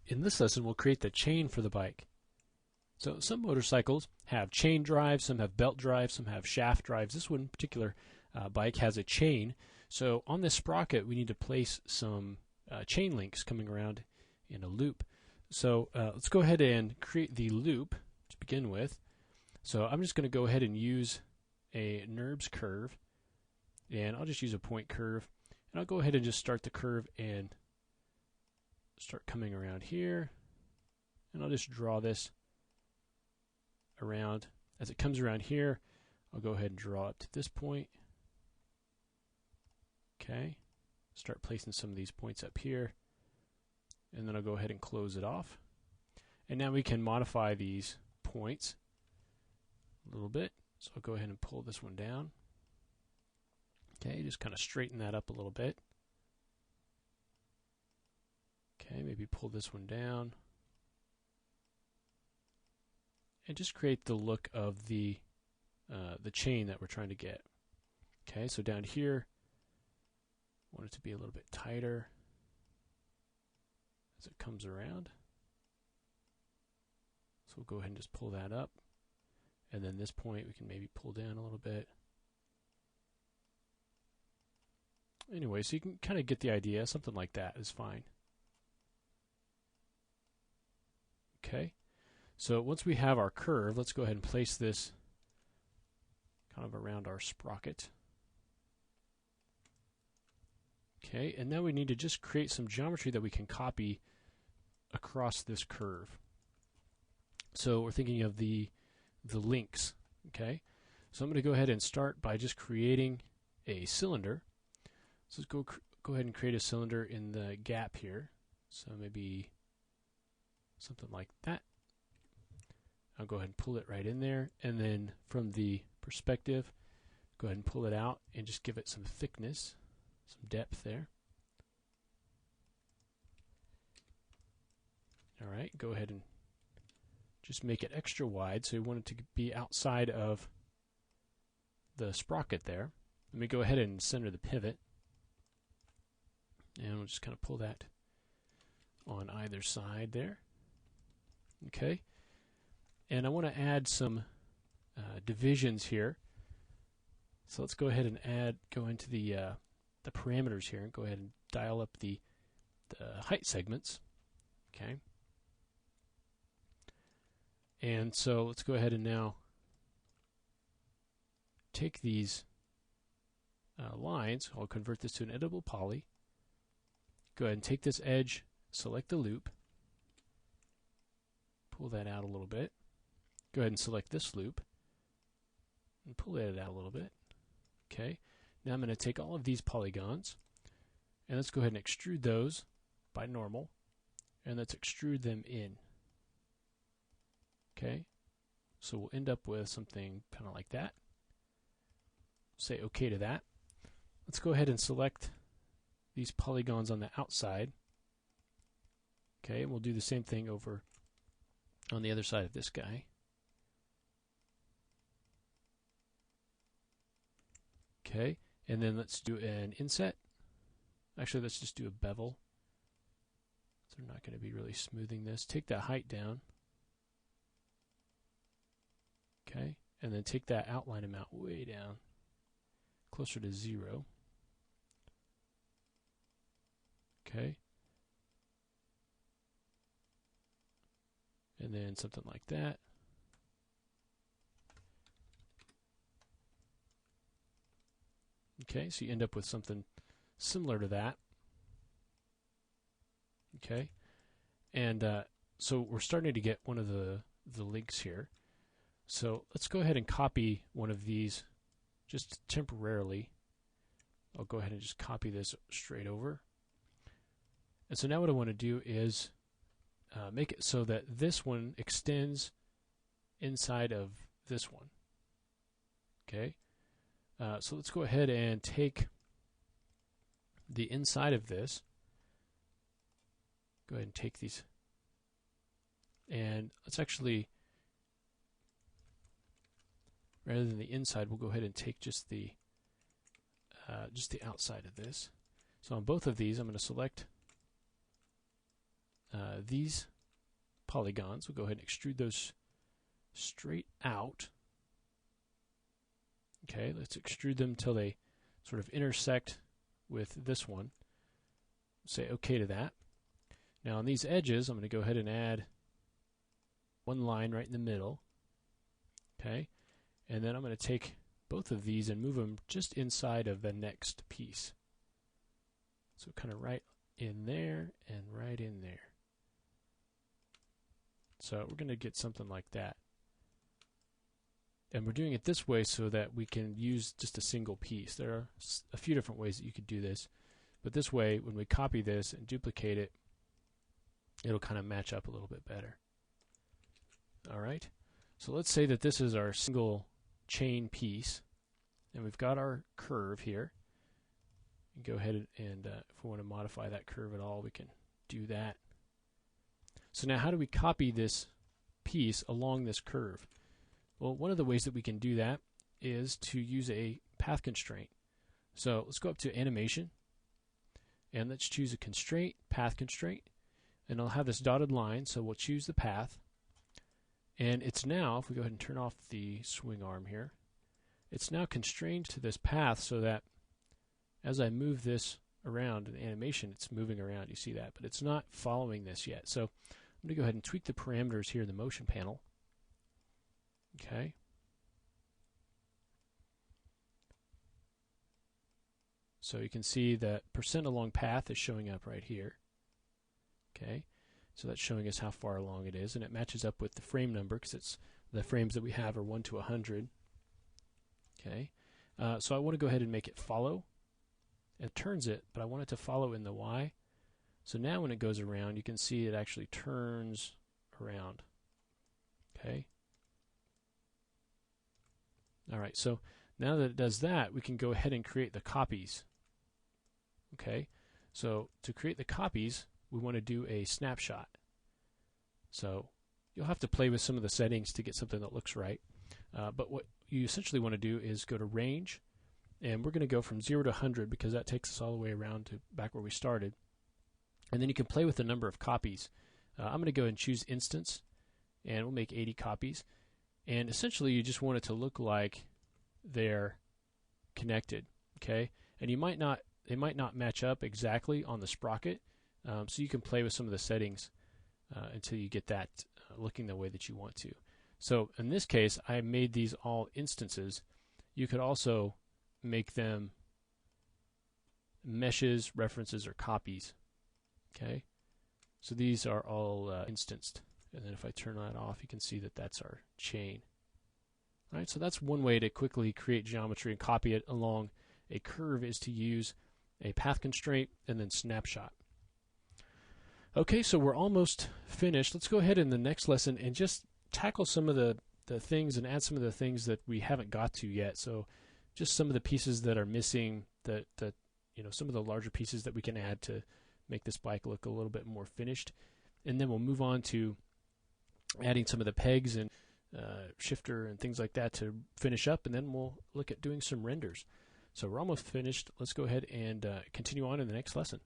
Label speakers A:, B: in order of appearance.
A: In this lesson, we'll create the chain for the bike. So some motorcycles have chain drives, some have belt drives, some have shaft drives. This one particular bike has a chain. So on this sprocket, we need to place some chain links coming around in a loop. So let's go ahead and create the loop to begin with. So I'm just going to go ahead and use a NURBS curve, and I'll just use a point curve. And I'll go ahead and just start the curve and start coming around here. And I'll just draw this around. As it comes around here, I'll go ahead and draw up to this point. Okay, start placing some of these points up here, and then I'll go ahead and close it off. And now we can modify these points a little bit. So I'll go ahead and pull this one down. Okay, just kind of straighten that up a little bit. Okay, maybe pull this one down. And just create the look of the chain that we're trying to get. Okay, so down here, I want it to be a little bit tighter as it comes around. So we'll go ahead and just pull that up. And then this point we can maybe pull down a little bit. Anyway, so you can kind of get the idea. Something like that is fine. Okay. So once we have our curve, let's go ahead and place this kind of around our sprocket. Okay, and now we need to just create some geometry that we can copy across this curve. So we're thinking of the links. Okay, so I'm going to go ahead and start by just creating a cylinder. So let's go ahead and create a cylinder in the gap here. So maybe something like that. I'll go ahead and pull it right in there, and then from the perspective, go ahead and pull it out and just give it some thickness, some depth there. All right, go ahead and just make it extra wide, so we want it to be outside of the sprocket there. Let me go ahead and center the pivot, and we'll just kind of pull that on either side there. Okay. And I want to add some divisions here. So let's go ahead and go into the parameters here and go ahead and dial up the height segments. Okay. And so let's go ahead and now take these lines. I'll convert this to an editable poly. Go ahead and take this edge, select the loop, pull that out a little bit. Go ahead and select this loop and pull that out a little bit. Okay, now I'm going to take all of these polygons and let's go ahead and extrude those by normal, and let's extrude them in. Okay, so we'll end up with something kind of like that. Say OK to that. Let's go ahead and select these polygons on the outside. Okay, and we'll do the same thing over on the other side of this guy. Okay, and then let's do an inset. Actually, let's just do a bevel. So we're not going to be really smoothing this. Take that height down. Okay, and then take that outline amount way down, closer to 0. Okay. And then something like that. Okay, so you end up with something similar to that. Okay, and so we're starting to get one of the links here. So let's go ahead and copy one of these just temporarily. I'll go ahead and just copy this straight over. And so now what I want to do is make it so that this one extends inside of this one. Okay, so let's go ahead and take the inside of this. Go ahead and take these, and let's actually, rather than the inside, we'll go ahead and take just the outside of this. So on both of these, I'm going to select these polygons, we'll go ahead and extrude those straight out. Okay, let's extrude them till they sort of intersect with this one. Say OK to that. Now on these edges, I'm going to go ahead and add one line right in the middle. Okay, and then I'm going to take both of these and move them just inside of the next piece. So kind of right in there and right in there. So we're going to get something like that. And we're doing it this way so that we can use just a single piece. There are a few different ways that you could do this. But this way, when we copy this and duplicate it, it'll kind of match up a little bit better. All right. So let's say that this is our single chain piece. And we've got our curve here. Go ahead and if we want to modify that curve at all, we can do that. So now how do we copy this piece along this curve? Well, one of the ways that we can do that is to use a path constraint. So let's go up to Animation, and let's choose a constraint, Path Constraint, and I'll have this dotted line, so we'll choose the path. And it's now, if we go ahead and turn off the swing arm here, it's now constrained to this path so that as I move this around in the animation, it's moving around. You see that, but it's not following this yet. So I'm going to go ahead and tweak the parameters here in the motion panel. Okay. So you can see that % along path is showing up right here. Okay. So that's showing us how far along it is, and it matches up with the frame number because it's the frames that we have are 1 to 100. Okay. So I want to go ahead and make it follow. It turns it, but I want it to follow in the Y. So now when it goes around, you can see it actually turns around. Okay. All right, so now that it does that, we can go ahead and create the copies. Okay, so to create the copies, we want to do a snapshot. So you'll have to play with some of the settings to get something that looks right. But what you essentially want to do is go to Range, and we're going to go from 0 to 100 because that takes us all the way around to back where we started. And then you can play with the number of copies. I'm going to go and choose Instance, and we'll make 80 copies. And essentially, you just want it to look like they're connected, okay? And they might not match up exactly on the sprocket, so you can play with some of the settings until you get that looking the way that you want to. So in this case, I made these all instances. You could also make them meshes, references, or copies, okay? So these are all instanced. And then if I turn that off, you can see that that's our chain. All right, so that's one way to quickly create geometry and copy it along a curve is to use a path constraint and then snapshot. Okay, so we're almost finished. Let's go ahead in the next lesson and just tackle some of the things and add some of the things that we haven't got to yet. So just some of the pieces that are missing, that some of the larger pieces that we can add to make this bike look a little bit more finished. And then we'll move on to adding some of the pegs and shifter and things like that to finish up, and then we'll look at doing some renders. So we're almost finished. Let's go ahead and continue on in the next lesson.